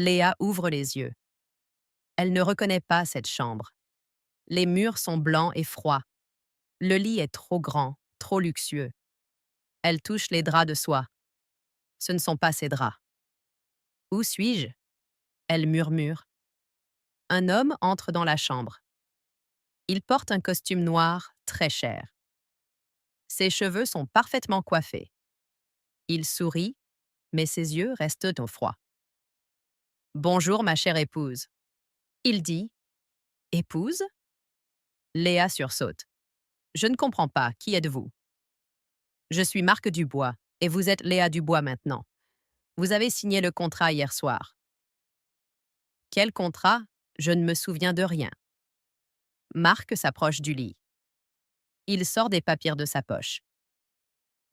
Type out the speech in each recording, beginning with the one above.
Léa ouvre les yeux. Elle ne reconnaît pas cette chambre. Les murs sont blancs et froids. Le lit est trop grand, trop luxueux. Elle touche les draps de soie. Ce ne sont pas ses draps. Où suis-je? Elle murmure. Un homme entre dans la chambre. Il porte un costume noir très cher. Ses cheveux sont parfaitement coiffés. Il sourit, mais ses yeux restent au froid. Bonjour, ma chère épouse. Il dit. Épouse? Léa sursaute. Je ne comprends pas, qui êtes-vous? Je suis Marc Dubois, et vous êtes Léa Dubois maintenant. Vous avez signé le contrat hier soir. Quel contrat? Je ne me souviens de rien. Marc s'approche du lit. Il sort des papiers de sa poche.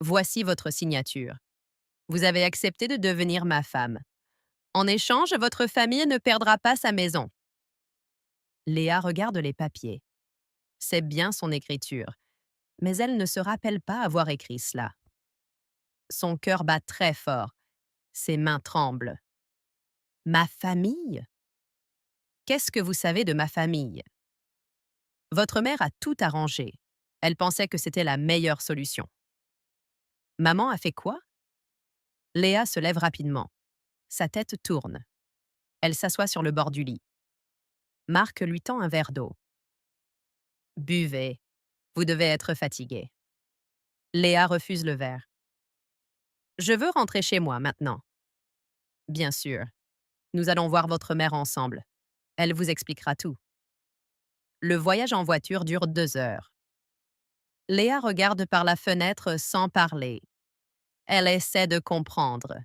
Voici votre signature. Vous avez accepté de devenir ma femme. En échange, votre famille ne perdra pas sa maison. Léa regarde les papiers. C'est bien son écriture, mais elle ne se rappelle pas avoir écrit cela. Son cœur bat très fort. Ses mains tremblent. Ma famille? Qu'est-ce que vous savez de ma famille? Votre mère a tout arrangé. Elle pensait que c'était la meilleure solution. Maman a fait quoi? Léa se lève rapidement. Sa tête tourne. Elle s'assoit sur le bord du lit. Marc lui tend un verre d'eau. Buvez. Vous devez être fatigué. Léa refuse le verre. Je veux rentrer chez moi maintenant. Bien sûr. Nous allons voir votre mère ensemble. Elle vous expliquera tout. Le voyage en voiture dure 2 heures. Léa regarde par la fenêtre sans parler. Elle essaie de comprendre.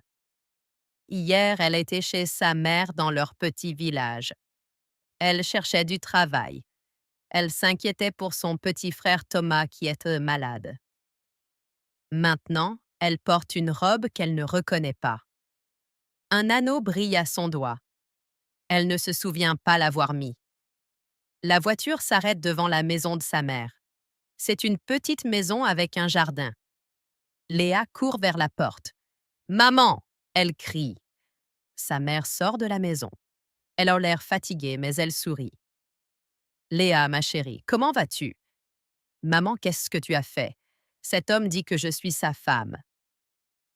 Hier, elle était chez sa mère dans leur petit village. Elle cherchait du travail. Elle s'inquiétait pour son petit frère Thomas qui était malade. Maintenant, elle porte une robe qu'elle ne reconnaît pas. Un anneau brille à son doigt. Elle ne se souvient pas l'avoir mis. La voiture s'arrête devant la maison de sa mère. C'est une petite maison avec un jardin. Léa court vers la porte. « Maman !» elle crie. Sa mère sort de la maison. Elle a l'air fatiguée, mais elle sourit. « Léa, ma chérie, comment vas-tu? »« Maman, qu'est-ce que tu as fait? Cet homme dit que je suis sa femme. »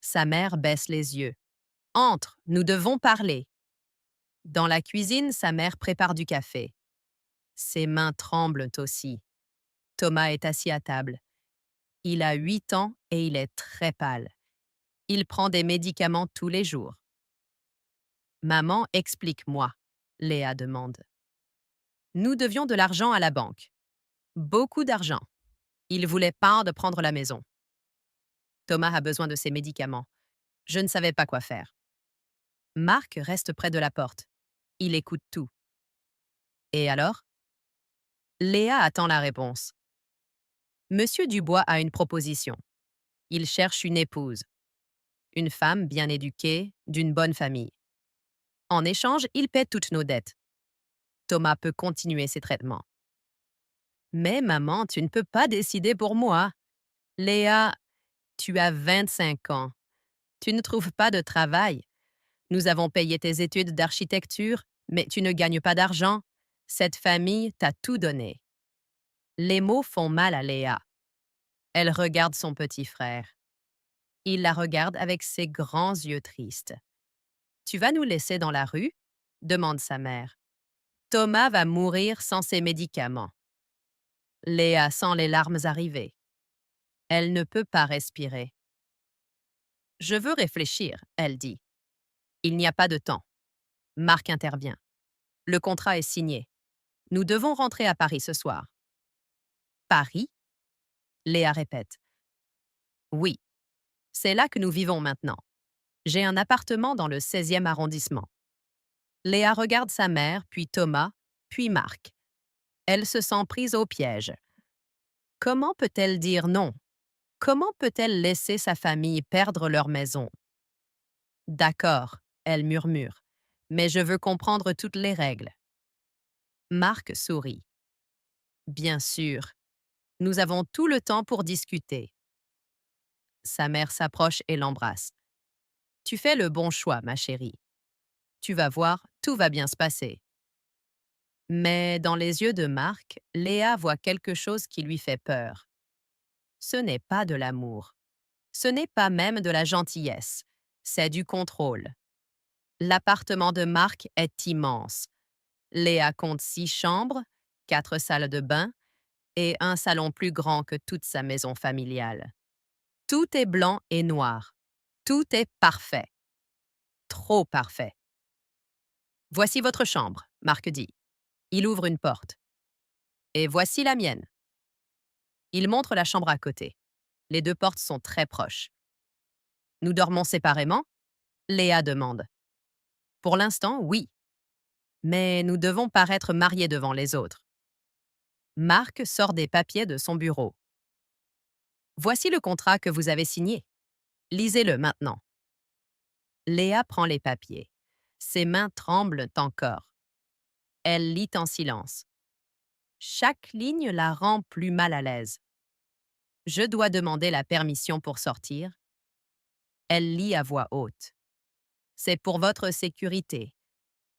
Sa mère baisse les yeux. « Entre, nous devons parler. » Dans la cuisine, sa mère prépare du café. Ses mains tremblent aussi. Thomas est assis à table. Il a 8 ans et il est très pâle. Il prend des médicaments tous les jours. « Maman, explique-moi, » Léa demande. Nous devions de l'argent à la banque. Beaucoup d'argent. Il voulait pas de prendre la maison. Thomas a besoin de ses médicaments. Je ne savais pas quoi faire. Marc reste près de la porte. Il écoute tout. Et alors? Léa attend la réponse. Monsieur Dubois a une proposition. Il cherche une épouse. Une femme bien éduquée, d'une bonne famille. En échange, il paie toutes nos dettes. Thomas peut continuer ses traitements. Mais maman, tu ne peux pas décider pour moi. Léa, tu as 25 ans. Tu ne trouves pas de travail. Nous avons payé tes études d'architecture, mais tu ne gagnes pas d'argent. Cette famille t'a tout donné. Les mots font mal à Léa. Elle regarde son petit frère. Il la regarde avec ses grands yeux tristes. « Tu vas nous laisser dans la rue? » demande sa mère. « Thomas va mourir sans ses médicaments. » Léa sent les larmes arriver. Elle ne peut pas respirer. « Je veux réfléchir, » elle dit. Il n'y a pas de temps. Marc intervient. Le contrat est signé. Nous devons rentrer à Paris ce soir. Paris? Léa répète. Oui, c'est là que nous vivons maintenant. J'ai un appartement dans le 16e arrondissement. Léa regarde sa mère, puis Thomas, puis Marc. Elle se sent prise au piège. Comment peut-elle dire non? Comment peut-elle laisser sa famille perdre leur maison? D'accord, elle murmure, mais je veux comprendre toutes les règles. Marc sourit. Bien sûr, nous avons tout le temps pour discuter. Sa mère s'approche et l'embrasse. Tu fais le bon choix, ma chérie. Tu vas voir, tout va bien se passer. Mais dans les yeux de Marc, Léa voit quelque chose qui lui fait peur. Ce n'est pas de l'amour. Ce n'est pas même de la gentillesse. C'est du contrôle. L'appartement de Marc est immense. Léa compte 6 chambres, 4 salles de bain et un salon plus grand que toute sa maison familiale. Tout est blanc et noir. Tout est parfait. Trop parfait. Voici votre chambre, Marc dit. Il ouvre une porte. Et voici la mienne. Il montre la chambre à côté. Les deux portes sont très proches. Nous dormons séparément? Léa demande. Pour l'instant, oui. Mais nous devons paraître mariés devant les autres. Marc sort des papiers de son bureau. Voici le contrat que vous avez signé. Lisez-le maintenant. Léa prend les papiers. Ses mains tremblent encore. Elle lit en silence. Chaque ligne la rend plus mal à l'aise. Je dois demander la permission pour sortir. Elle lit à voix haute. C'est pour votre sécurité.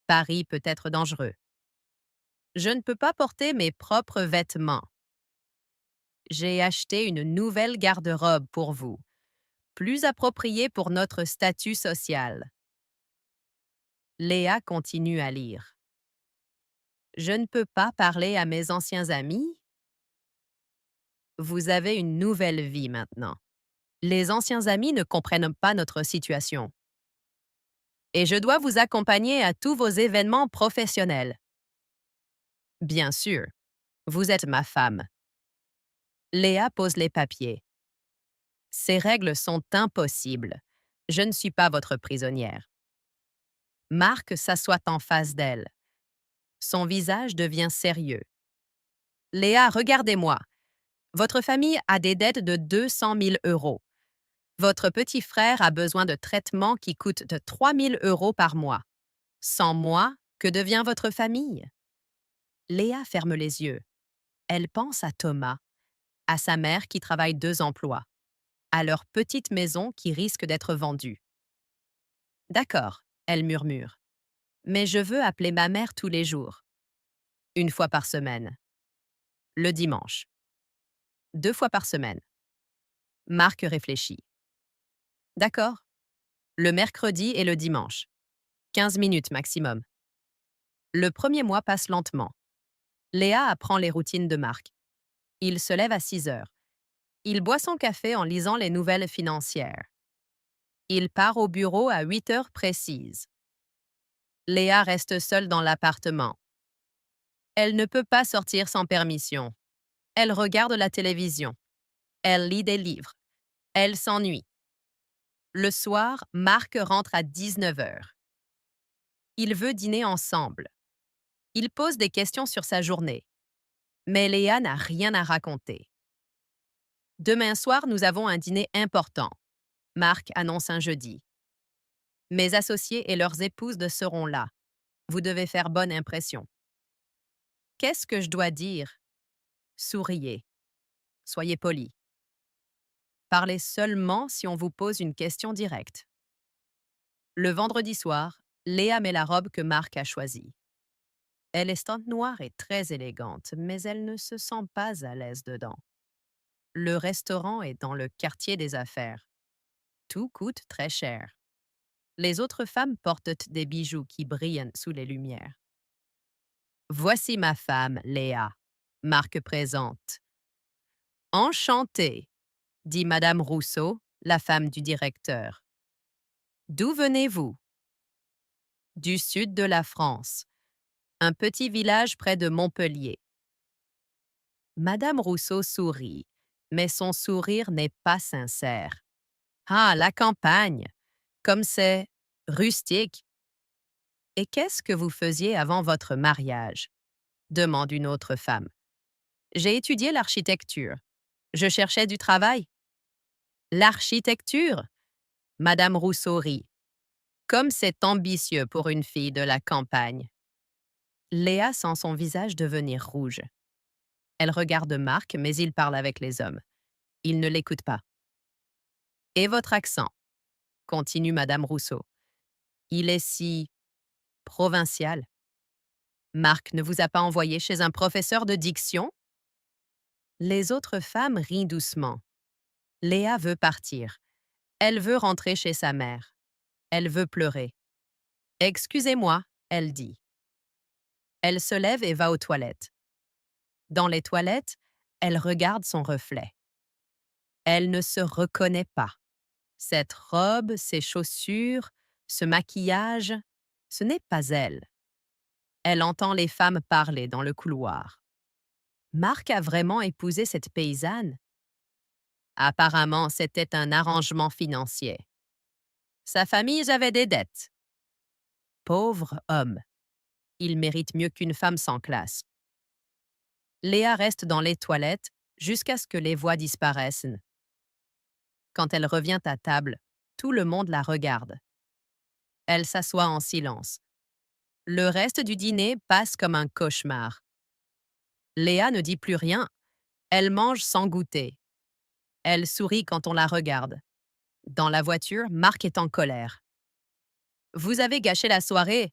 Paris peut être dangereux. Je ne peux pas porter mes propres vêtements. J'ai acheté une nouvelle garde-robe pour vous, plus appropriée pour notre statut social. Léa continue à lire. Je ne peux pas parler à mes anciens amis? Vous avez une nouvelle vie maintenant. Les anciens amis ne comprennent pas notre situation. Et je dois vous accompagner à tous vos événements professionnels. Bien sûr, vous êtes ma femme. Léa pose les papiers. Ces règles sont impossibles. Je ne suis pas votre prisonnière. Marc s'assoit en face d'elle. Son visage devient sérieux. Léa, regardez-moi. Votre famille a des dettes de 200 000 euros. Votre petit frère a besoin de traitements qui coûtent de 3 000 euros par mois. Sans moi, que devient votre famille? Léa ferme les yeux. Elle pense à Thomas, à sa mère qui travaille 2 emplois, à leur petite maison qui risque d'être vendue. D'accord, elle murmure. Mais je veux appeler ma mère tous les jours. 1 fois par semaine. Le dimanche. 2 fois par semaine. Marc réfléchit. D'accord. Le mercredi et le dimanche. 15 minutes maximum. Le premier mois passe lentement. Léa apprend les routines de Marc. Il se lève à 6 heures. Il boit son café en lisant les nouvelles financières. Il part au bureau à 8 heures précises. Léa reste seule dans l'appartement. Elle ne peut pas sortir sans permission. Elle regarde la télévision. Elle lit des livres. Elle s'ennuie. Le soir, Marc rentre à 19 heures. Il veut dîner ensemble. Il pose des questions sur sa journée. Mais Léa n'a rien à raconter. Demain soir, nous avons un dîner important. Marc annonce un jeudi. Mes associés et leurs épouses seront là. Vous devez faire bonne impression. Qu'est-ce que je dois dire? Souriez. Soyez poli. Parlez seulement si on vous pose une question directe. Le vendredi soir, Léa met la robe que Marc a choisie. Elle est teinte noire et très élégante, mais elle ne se sent pas à l'aise dedans. Le restaurant est dans le quartier des affaires. Tout coûte très cher. Les autres femmes portent des bijoux qui brillent sous les lumières. Voici ma femme, Léa. Marc présente. Enchantée, dit Madame Rousseau, la femme du directeur. D'où venez-vous? Du sud de la France, un petit village près de Montpellier. Madame Rousseau sourit, mais son sourire n'est pas sincère. Ah, la campagne, comme c'est rustique. Et qu'est-ce que vous faisiez avant votre mariage? Demande une autre femme. J'ai étudié l'architecture. Je cherchais du travail. L'architecture? Madame Rousseau rit. Comme c'est ambitieux pour une fille de la campagne. Léa sent son visage devenir rouge. Elle regarde Marc, mais il parle avec les hommes. Il ne l'écoute pas. Et votre accent? Continue Madame Rousseau. Il est si provincial. Marc ne vous a pas envoyé chez un professeur de diction? Les autres femmes rient doucement. Léa veut partir. Elle veut rentrer chez sa mère. Elle veut pleurer. Excusez-moi, elle dit. Elle se lève et va aux toilettes. Dans les toilettes, elle regarde son reflet. Elle ne se reconnaît pas. Cette robe, ces chaussures, ce maquillage, ce n'est pas elle. Elle entend les femmes parler dans le couloir. Marc a vraiment épousé cette paysanne? Apparemment, c'était un arrangement financier. Sa famille avait des dettes. Pauvre homme. Il mérite mieux qu'une femme sans classe. Léa reste dans les toilettes jusqu'à ce que les voix disparaissent. Quand elle revient à table, tout le monde la regarde. Elle s'assoit en silence. Le reste du dîner passe comme un cauchemar. Léa ne dit plus rien. Elle mange sans goûter. Elle sourit quand on la regarde. Dans la voiture, Marc est en colère. Vous avez gâché la soirée.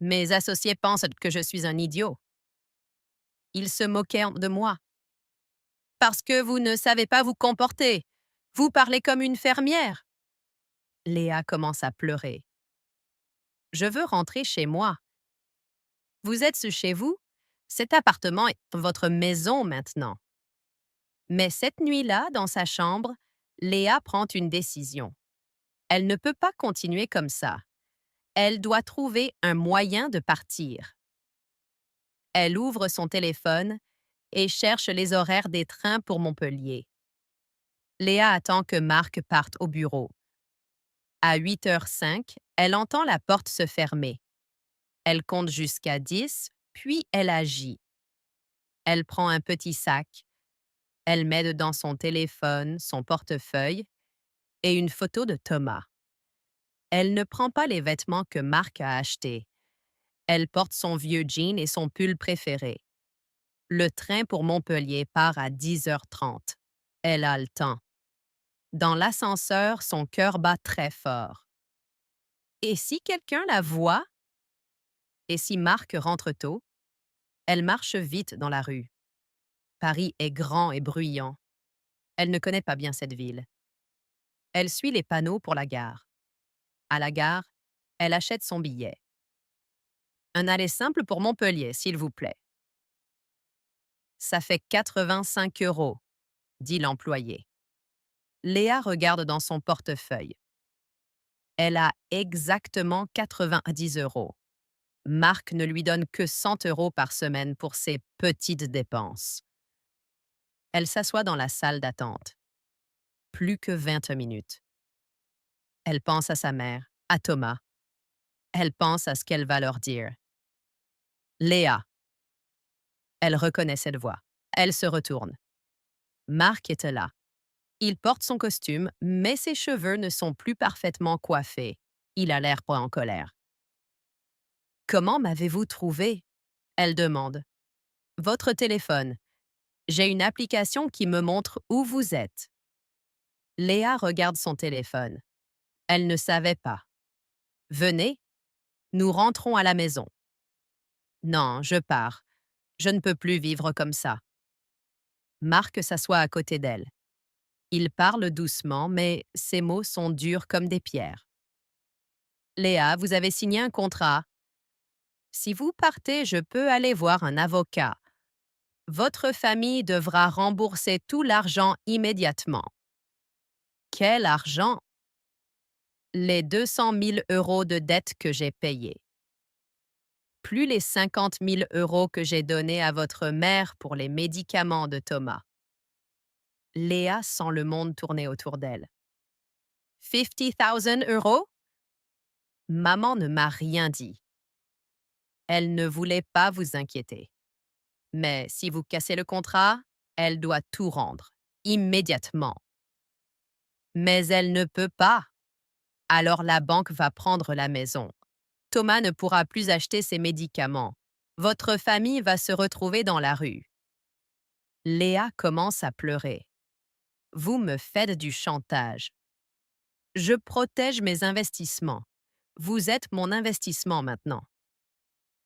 Mes associés pensent que je suis un idiot. Ils se moquaient de moi. Parce que vous ne savez pas vous comporter. Vous parlez comme une fermière. Léa commence à pleurer. Je veux rentrer chez moi. Vous êtes chez vous? Cet appartement est votre maison maintenant. Mais cette nuit-là, dans sa chambre, Léa prend une décision. Elle ne peut pas continuer comme ça. Elle doit trouver un moyen de partir. Elle ouvre son téléphone et cherche les horaires des trains pour Montpellier. Léa attend que Marc parte au bureau. À 8h05, elle entend la porte se fermer. Elle compte jusqu'à 10, puis elle agit. Elle prend un petit sac. Elle met dedans son téléphone, son portefeuille et une photo de Thomas. Elle ne prend pas les vêtements que Marc a achetés. Elle porte son vieux jean et son pull préféré. Le train pour Montpellier part à 10h30. Elle a le temps. Dans l'ascenseur, son cœur bat très fort. Et si quelqu'un la voit? Et si Marc rentre tôt? Elle marche vite dans la rue. Paris est grand et bruyant. Elle ne connaît pas bien cette ville. Elle suit les panneaux pour la gare. À la gare, elle achète son billet. Un aller simple pour Montpellier, s'il vous plaît. Ça fait 85 €, dit l'employé. Léa regarde dans son portefeuille. Elle a exactement 90 €. Marc ne lui donne que 100 € par semaine pour ses petites dépenses. Elle s'assoit dans la salle d'attente. Plus que 20 minutes. Elle pense à sa mère, à Thomas. Elle pense à ce qu'elle va leur dire. Léa. Elle reconnaît cette voix. Elle se retourne. Marc est là. Il porte son costume, mais ses cheveux ne sont plus parfaitement coiffés. Il a l'air pas en colère. Comment m'avez-vous trouvé? Elle demande. Votre téléphone. J'ai une application qui me montre où vous êtes. Léa regarde son téléphone. Elle ne savait pas. Venez, nous rentrons à la maison. Non, je pars. Je ne peux plus vivre comme ça. Marc s'assoit à côté d'elle. Il parle doucement, mais ses mots sont durs comme des pierres. Léa, vous avez signé un contrat. Si vous partez, je peux aller voir un avocat. Votre famille devra rembourser tout l'argent immédiatement. Quel argent? Les 200 000 € de dettes que j'ai payées. Plus les 50 000 € que j'ai donnés à votre mère pour les médicaments de Thomas. Léa sent le monde tourner autour d'elle. 50 000 €? Maman ne m'a rien dit. Elle ne voulait pas vous inquiéter. Mais si vous cassez le contrat, elle doit tout rendre, immédiatement. Mais elle ne peut pas. Alors la banque va prendre la maison. Thomas ne pourra plus acheter ses médicaments. Votre famille va se retrouver dans la rue. Léa commence à pleurer. Vous me faites du chantage. Je protège mes investissements. Vous êtes mon investissement maintenant.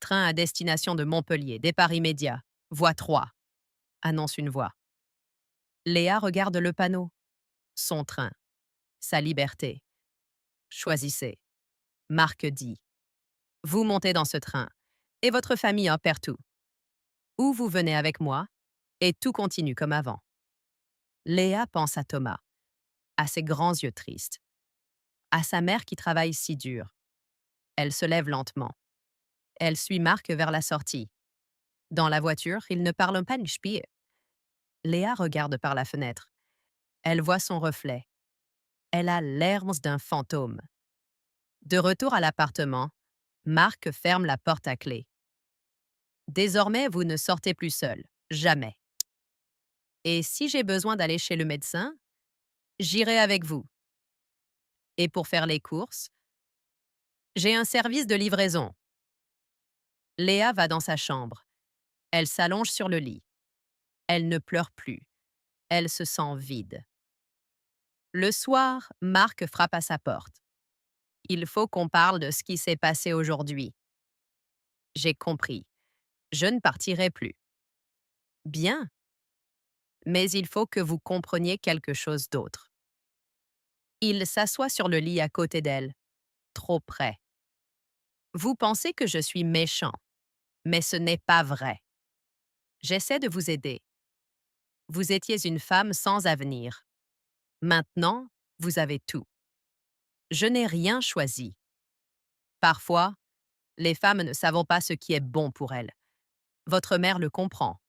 Train à destination de Montpellier, départ immédiat. Voie 3, annonce une voix. Léa regarde le panneau. Son train. Sa liberté. Choisissez. Marc dit. Vous montez dans ce train, et votre famille en perd tout. Ou vous venez avec moi, et tout continue comme avant. Léa pense à Thomas, à ses grands yeux tristes, à sa mère qui travaille si dur. Elle se lève lentement. Elle suit Marc vers la sortie. Dans la voiture, ils ne parlent pas spiel. Léa regarde par la fenêtre. Elle voit son reflet. Elle a l'air d'un fantôme. De retour à l'appartement, Marc ferme la porte à clé. Désormais, vous ne sortez plus seul. Jamais. Et si j'ai besoin d'aller chez le médecin, j'irai avec vous. Et pour faire les courses, j'ai un service de livraison. Léa va dans sa chambre. Elle s'allonge sur le lit. Elle ne pleure plus. Elle se sent vide. Le soir, Marc frappe à sa porte. Il faut qu'on parle de ce qui s'est passé aujourd'hui. J'ai compris. Je ne partirai plus. Bien. Mais il faut que vous compreniez quelque chose d'autre. Il s'assoit sur le lit à côté d'elle, trop près. Vous pensez que je suis méchant, mais ce n'est pas vrai. J'essaie de vous aider. Vous étiez une femme sans avenir. Maintenant, vous avez tout. Je n'ai rien choisi. Parfois, les femmes ne savent pas ce qui est bon pour elles. Votre mère le comprend.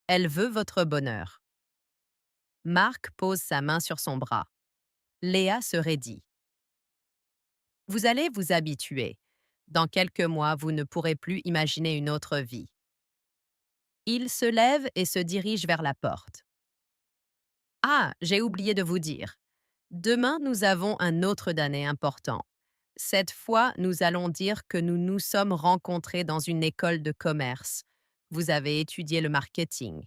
Elle veut votre bonheur. Marc pose sa main sur son bras. Léa se raidit. Vous allez vous habituer. Dans quelques mois, vous ne pourrez plus imaginer une autre vie. Il se lève et se dirige vers la porte. Ah, j'ai oublié de vous dire. Demain, nous avons un autre dîner important. Cette fois, nous allons dire que nous nous sommes rencontrés dans une école de commerce. Vous avez étudié le marketing.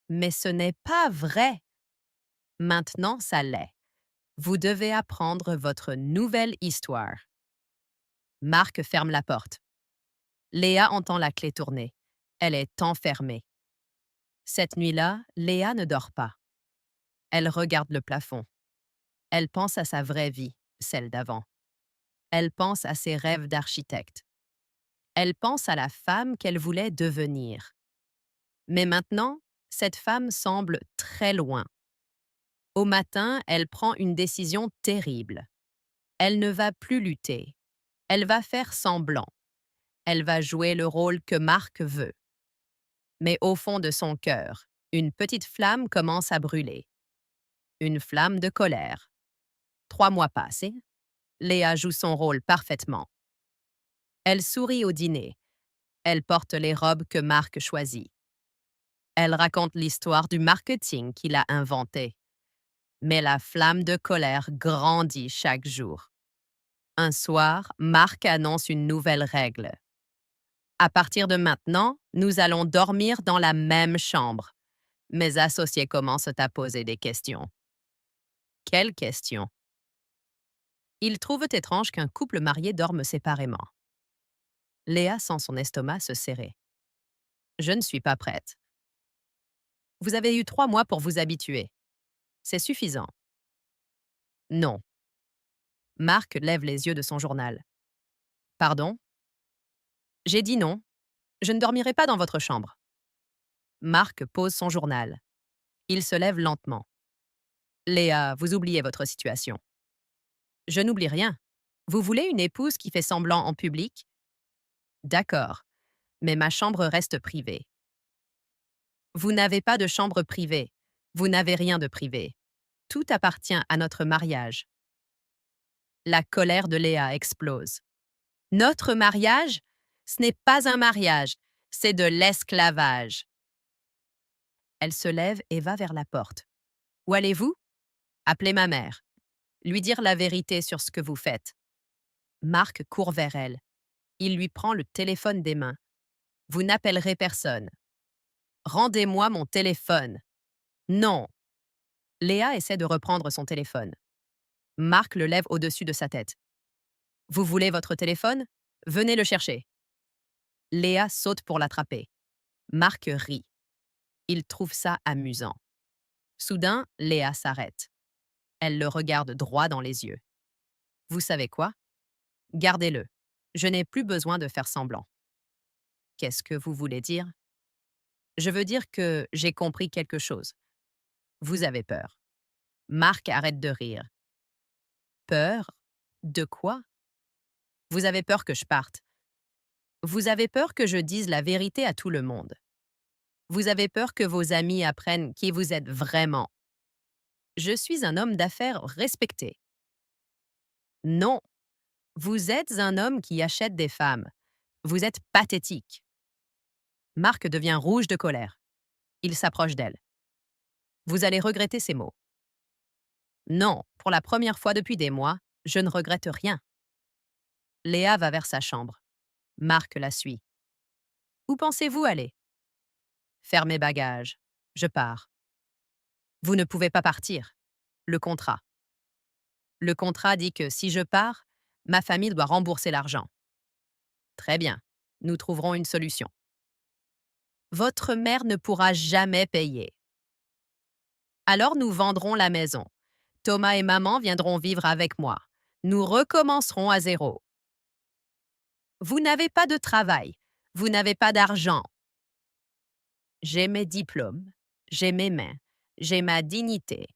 Mais ce n'est pas vrai. Maintenant, ça l'est. Vous devez apprendre votre nouvelle histoire. Marc ferme la porte. Léa entend la clé tourner. Elle est enfermée. Cette nuit-là, Léa ne dort pas. Elle regarde le plafond. Elle pense à sa vraie vie, celle d'avant. Elle pense à ses rêves d'architecte. Elle pense à la femme qu'elle voulait devenir. Mais maintenant, cette femme semble très loin. Au matin, elle prend une décision terrible. Elle ne va plus lutter. Elle va faire semblant. Elle va jouer le rôle que Marc veut. Mais au fond de son cœur, une petite flamme commence à brûler. Une flamme de colère. 3 mois passés, Léa joue son rôle parfaitement. Elle sourit au dîner. Elle porte les robes que Marc choisit. Elle raconte l'histoire du marketing qu'il a inventé. Mais la flamme de colère grandit chaque jour. Un soir, Marc annonce une nouvelle règle. À partir de maintenant, nous allons dormir dans la même chambre. Mes associés commencent à poser des questions. Quelles questions? Ils trouvent étrange qu'un couple marié dorme séparément. Léa sent son estomac se serrer. Je ne suis pas prête. Vous avez eu 3 mois pour vous habituer. C'est suffisant. Non. Marc lève les yeux de son journal. Pardon? J'ai dit non. Je ne dormirai pas dans votre chambre. Marc pose son journal. Il se lève lentement. Léa, vous oubliez votre situation. Je n'oublie rien. Vous voulez une épouse qui fait semblant en public? D'accord, mais ma chambre reste privée. Vous n'avez pas de chambre privée. Vous n'avez rien de privé. Tout appartient à notre mariage. La colère de Léa explose. Notre mariage? Ce n'est pas un mariage, c'est de l'esclavage. Elle se lève et va vers la porte. Où allez-vous? Appelez ma mère. Lui dire la vérité sur ce que vous faites. Marc court vers elle. Il lui prend le téléphone des mains. Vous n'appellerez personne. Rendez-moi mon téléphone. Non. Léa essaie de reprendre son téléphone. Marc le lève au-dessus de sa tête. Vous voulez votre téléphone? Venez le chercher. Léa saute pour l'attraper. Marc rit. Il trouve ça amusant. Soudain, Léa s'arrête. Elle le regarde droit dans les yeux. Vous savez quoi? Gardez-le. Je n'ai plus besoin de faire semblant. Qu'est-ce que vous voulez dire? Je veux dire que j'ai compris quelque chose. Vous avez peur. Marc arrête de rire. Peur? De quoi? Vous avez peur que je parte. Vous avez peur que je dise la vérité à tout le monde. Vous avez peur que vos amis apprennent qui vous êtes vraiment. Je suis un homme d'affaires respecté. Non, vous êtes un homme qui achète des femmes. Vous êtes pathétique. Marc devient rouge de colère. Il s'approche d'elle. Vous allez regretter ces mots. Non, pour la première fois depuis des mois, je ne regrette rien. Léa va vers sa chambre. Marc la suit. Où pensez-vous aller? Faire mes bagages. Je pars. Vous ne pouvez pas partir. Le contrat. Le contrat dit que si je pars, ma famille doit rembourser l'argent. Très bien. Nous trouverons une solution. Votre mère ne pourra jamais payer. Alors nous vendrons la maison. Thomas et maman viendront vivre avec moi. Nous recommencerons à zéro. Vous n'avez pas de travail. Vous n'avez pas d'argent. J'ai mes diplômes. J'ai mes mains. J'ai ma dignité.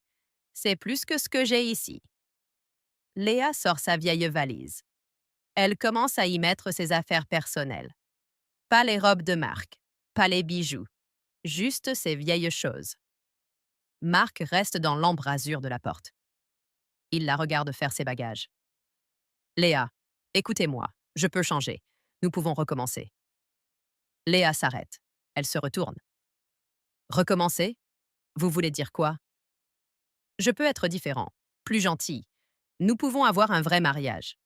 C'est plus que ce que j'ai ici. Léa sort sa vieille valise. Elle commence à y mettre ses affaires personnelles. Pas les robes de marque, pas les bijoux, juste ses vieilles choses. Marc reste dans l'embrasure de la porte. Il la regarde faire ses bagages. Léa, écoutez-moi, je peux changer. Nous pouvons recommencer. Léa s'arrête. Elle se retourne. Recommencer? Vous voulez dire quoi? Je peux être différent, plus gentil. Nous pouvons avoir un vrai mariage.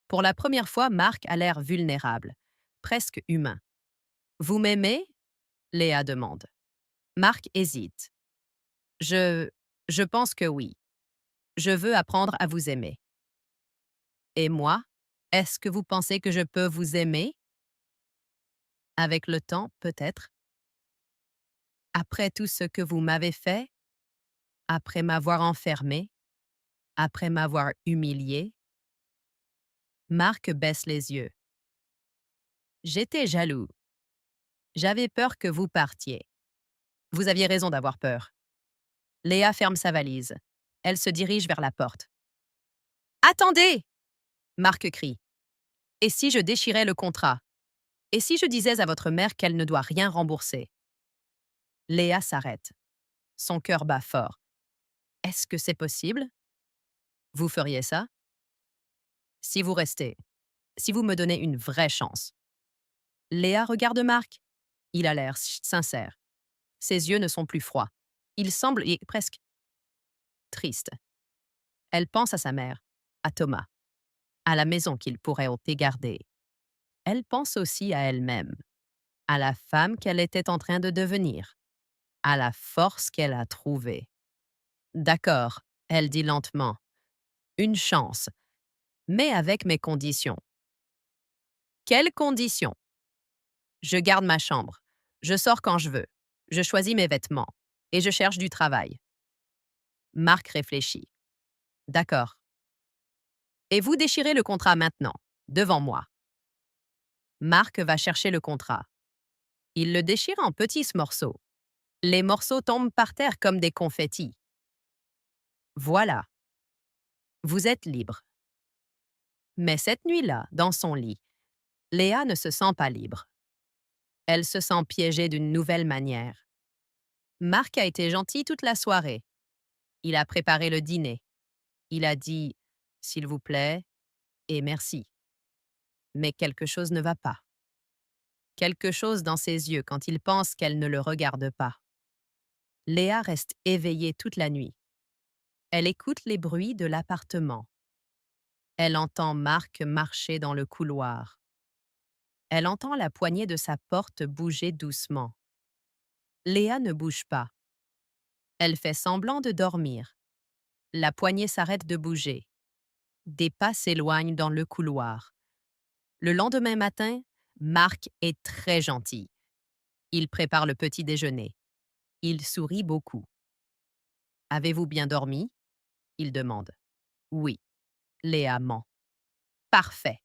Pour la première fois, Marc a l'air vulnérable, presque humain. Vous m'aimez? Léa demande. Marc hésite. Je pense que oui. Je veux apprendre à vous aimer. Et moi, est-ce que vous pensez que je peux vous aimer? Avec le temps, peut-être. Après tout ce que vous m'avez fait, après m'avoir enfermé, après m'avoir humilié. Marc baisse les yeux. J'étais jaloux. J'avais peur que vous partiez. Vous aviez raison d'avoir peur. Léa ferme sa valise. Elle se dirige vers la porte. Attendez! Marc crie. Et si je déchirais le contrat? Et si je disais à votre mère qu'elle ne doit rien rembourser? Léa s'arrête. Son cœur bat fort. Est-ce que c'est possible? Vous feriez ça? Si vous restez, si vous me donnez une vraie chance. Léa regarde Marc. Il a l'air sincère. Ses yeux ne sont plus froids. Il semble presque triste. Elle pense à sa mère, à Thomas, à la maison qu'il pourrait ôter garder. Elle pense aussi à elle-même, à la femme qu'elle était en train de devenir, à la force qu'elle a trouvée. D'accord, elle dit lentement. Une chance, mais avec mes conditions. Quelles conditions? Je garde ma chambre. Je sors quand je veux. Je choisis mes vêtements. Et je cherche du travail. Marc réfléchit. D'accord. Et vous déchirez le contrat maintenant, devant moi. Marc va chercher le contrat. Il le déchire en petits morceaux. Les morceaux tombent par terre comme des confettis. Voilà. Vous êtes libre. Mais cette nuit-là, dans son lit, Léa ne se sent pas libre. Elle se sent piégée d'une nouvelle manière. Marc a été gentil toute la soirée. Il a préparé le dîner. Il a dit « s'il vous plaît » et « merci ». Mais quelque chose ne va pas. Quelque chose dans ses yeux quand il pense qu'elle ne le regarde pas. Léa reste éveillée toute la nuit. Elle écoute les bruits de l'appartement. Elle entend Marc marcher dans le couloir. Elle entend la poignée de sa porte bouger doucement. Léa ne bouge pas. Elle fait semblant de dormir. La poignée s'arrête de bouger. Des pas s'éloignent dans le couloir. Le lendemain matin, Marc est très gentil. Il prépare le petit déjeuner. Il sourit beaucoup. Avez-vous bien dormi? Il demande. Oui, Léa ment. Parfait.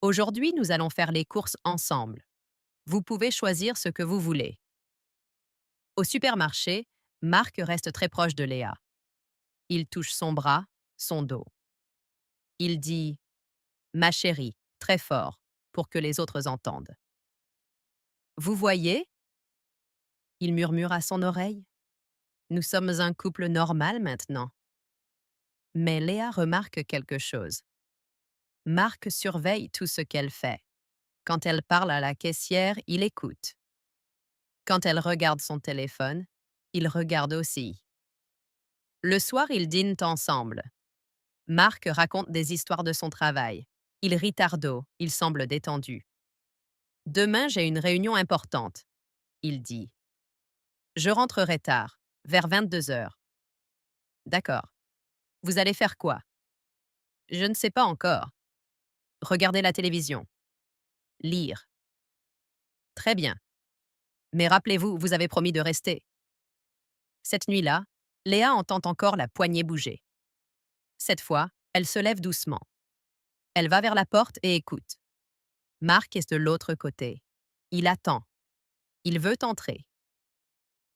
Aujourd'hui, nous allons faire les courses ensemble. Vous pouvez choisir ce que vous voulez. Au supermarché, Marc reste très proche de Léa. Il touche son bras, son dos. Il dit Ma chérie, très fort, pour que les autres entendent. Vous voyez? Il murmure à son oreille. Nous sommes un couple normal maintenant. Mais Léa remarque quelque chose. Marc surveille tout ce qu'elle fait. Quand elle parle à la caissière, il écoute. Quand elle regarde son téléphone, il regarde aussi. Le soir, ils dînent ensemble. Marc raconte des histoires de son travail. Il rit tard, il semble détendu. Demain, j'ai une réunion importante, il dit. Je rentrerai tard, vers 22 heures. D'accord. Vous allez faire quoi? Je ne sais pas encore. Regarder la télévision. Lire. Très bien. Mais rappelez-vous, vous avez promis de rester. Cette nuit-là, Léa entend encore la poignée bouger. Cette fois, elle se lève doucement. Elle va vers la porte et écoute. Marc est de l'autre côté. Il attend. Il veut entrer.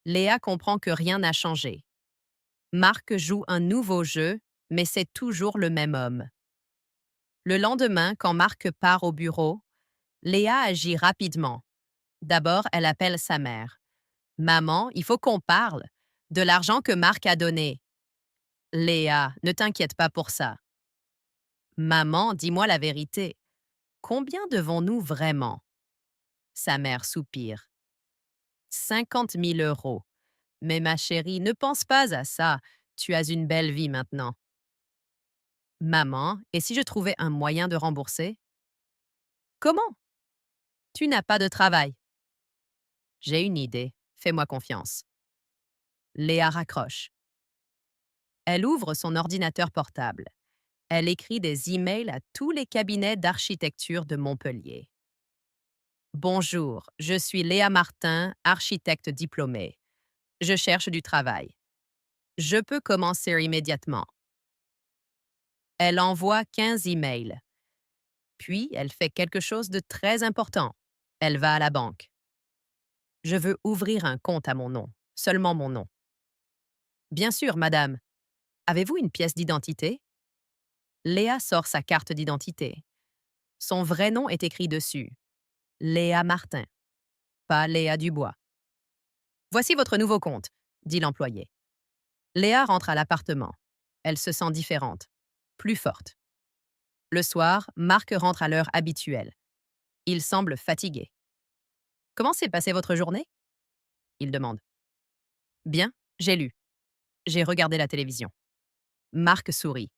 Léa comprend que rien n'a changé. Marc joue un nouveau jeu, mais c'est toujours le même homme. Le lendemain, quand Marc part au bureau, Léa agit rapidement. D'abord, elle appelle sa mère. Maman, il faut qu'on parle. De l'argent que Marc a donné. Léa, ne t'inquiète pas pour ça. Maman, dis-moi la vérité. Combien devons-nous vraiment? Sa mère soupire. 50 000 euros. Mais ma chérie, ne pense pas à ça. Tu as une belle vie maintenant. Maman, et si je trouvais un moyen de rembourser? Comment? Tu n'as pas de travail. J'ai une idée. Fais-moi confiance. Léa raccroche. Elle ouvre son ordinateur portable. Elle écrit des emails à tous les cabinets d'architecture de Montpellier. Bonjour, je suis Léa Martin, architecte diplômée. Je cherche du travail. Je peux commencer immédiatement. Elle envoie 15 emails. Puis, elle fait quelque chose de très important. Elle va à la banque. Je veux ouvrir un compte à mon nom, seulement mon nom. Bien sûr, madame. Avez-vous une pièce d'identité? Léa sort sa carte d'identité. Son vrai nom est écrit dessus. Léa Martin, pas Léa Dubois. Voici votre nouveau compte, dit l'employé. Léa rentre à l'appartement. Elle se sent différente, plus forte. Le soir, Marc rentre à l'heure habituelle. Il semble fatigué. Comment s'est passée votre journée? Il demande. Bien, j'ai lu. J'ai regardé la télévision. Marc sourit.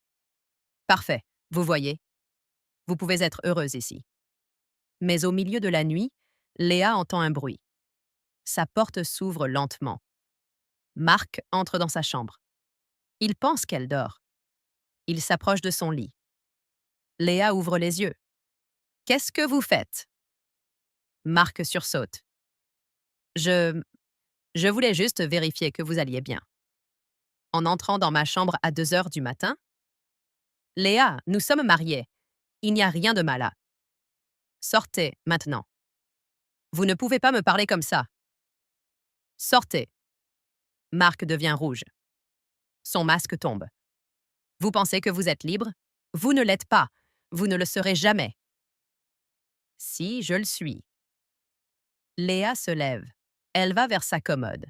Parfait, vous voyez. Vous pouvez être heureuse ici. Mais au milieu de la nuit, Léa entend un bruit. Sa porte s'ouvre lentement. Marc entre dans sa chambre. Il pense qu'elle dort. Il s'approche de son lit. Léa ouvre les yeux. Qu'est-ce que vous faites? Marc sursaute. Je... Je voulais juste vérifier que vous alliez bien. En entrant dans ma chambre à 2 heures du matin? Léa, nous sommes mariés. Il n'y a rien de mal là. Sortez, maintenant. Vous ne pouvez pas me parler comme ça. Sortez. Marc devient rouge. Son masque tombe. Vous pensez que vous êtes libre? Vous ne l'êtes pas. Vous ne le serez jamais. Si, je le suis. Léa se lève. Elle va vers sa commode.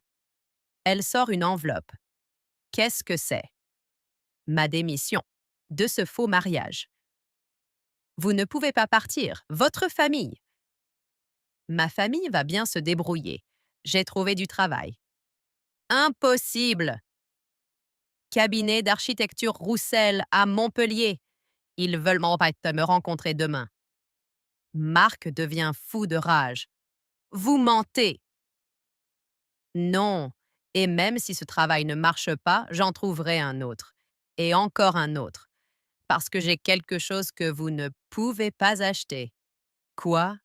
Elle sort une enveloppe. Qu'est-ce que c'est? Ma démission de ce faux mariage. Vous ne pouvez pas partir. Votre famille. Ma famille va bien se débrouiller. J'ai trouvé du travail. Impossible! Cabinet d'architecture Roussel à Montpellier. Ils veulent me rencontrer demain. Marc devient fou de rage. Vous mentez! Non, et même si ce travail ne marche pas, j'en trouverai un autre. Et encore un autre. Parce que j'ai quelque chose que vous ne pouvez pas acheter. Quoi?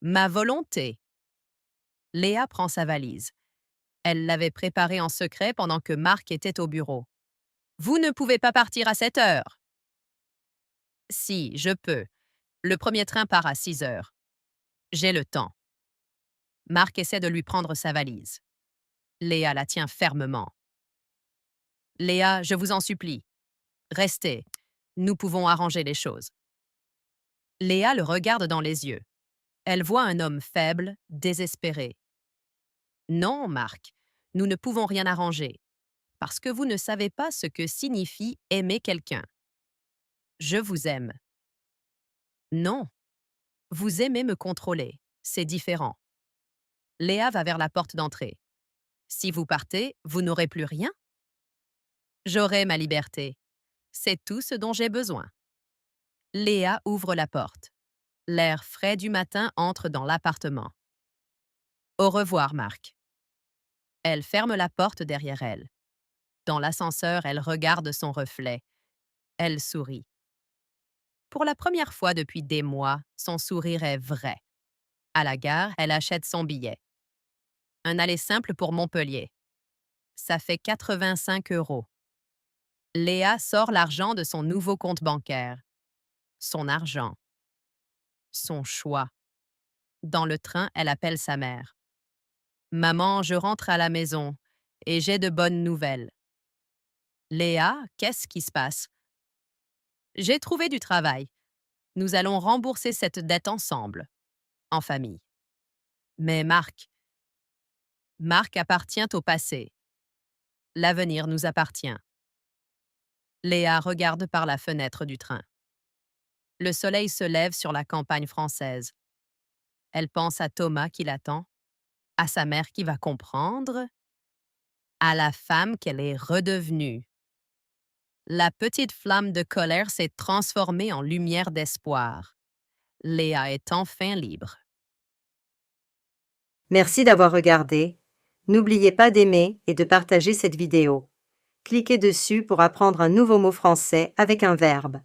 Ma volonté. Léa prend sa valise. Elle l'avait préparée en secret pendant que Marc était au bureau. Vous ne pouvez pas partir à 7 heures. Si, je peux. Le premier train part à 6 heures. J'ai le temps. Marc essaie de lui prendre sa valise. Léa la tient fermement. Léa, je vous en supplie. Restez. Nous pouvons arranger les choses. Léa le regarde dans les yeux. Elle voit un homme faible, désespéré. Non, Marc, nous ne pouvons rien arranger, parce que vous ne savez pas ce que signifie aimer quelqu'un. Je vous aime. Non, vous aimez me contrôler. C'est différent. Léa va vers la porte d'entrée. Si vous partez, vous n'aurez plus rien? J'aurai ma liberté. C'est tout ce dont j'ai besoin. Léa ouvre la porte. L'air frais du matin entre dans l'appartement. Au revoir, Marc. Elle ferme la porte derrière elle. Dans l'ascenseur, elle regarde son reflet. Elle sourit. Pour la première fois depuis des mois, son sourire est vrai. À la gare, elle achète son billet. Un aller simple pour Montpellier. Ça fait 85 €. Léa sort l'argent de son nouveau compte bancaire. Son argent. Son choix. Dans le train, elle appelle sa mère. Maman, je rentre à la maison et j'ai de bonnes nouvelles. Léa, qu'est-ce qui se passe? J'ai trouvé du travail. Nous allons rembourser cette dette ensemble, en famille. Mais Marc appartient au passé. L'avenir nous appartient. Léa regarde par la fenêtre du train. Le soleil se lève sur la campagne française. Elle pense à Thomas qui l'attend, à sa mère qui va comprendre, à la femme qu'elle est redevenue. La petite flamme de colère s'est transformée en lumière d'espoir. Léa est enfin libre. Merci d'avoir regardé. N'oubliez pas d'aimer et de partager cette vidéo. Cliquez dessus pour apprendre un nouveau mot français avec un verbe.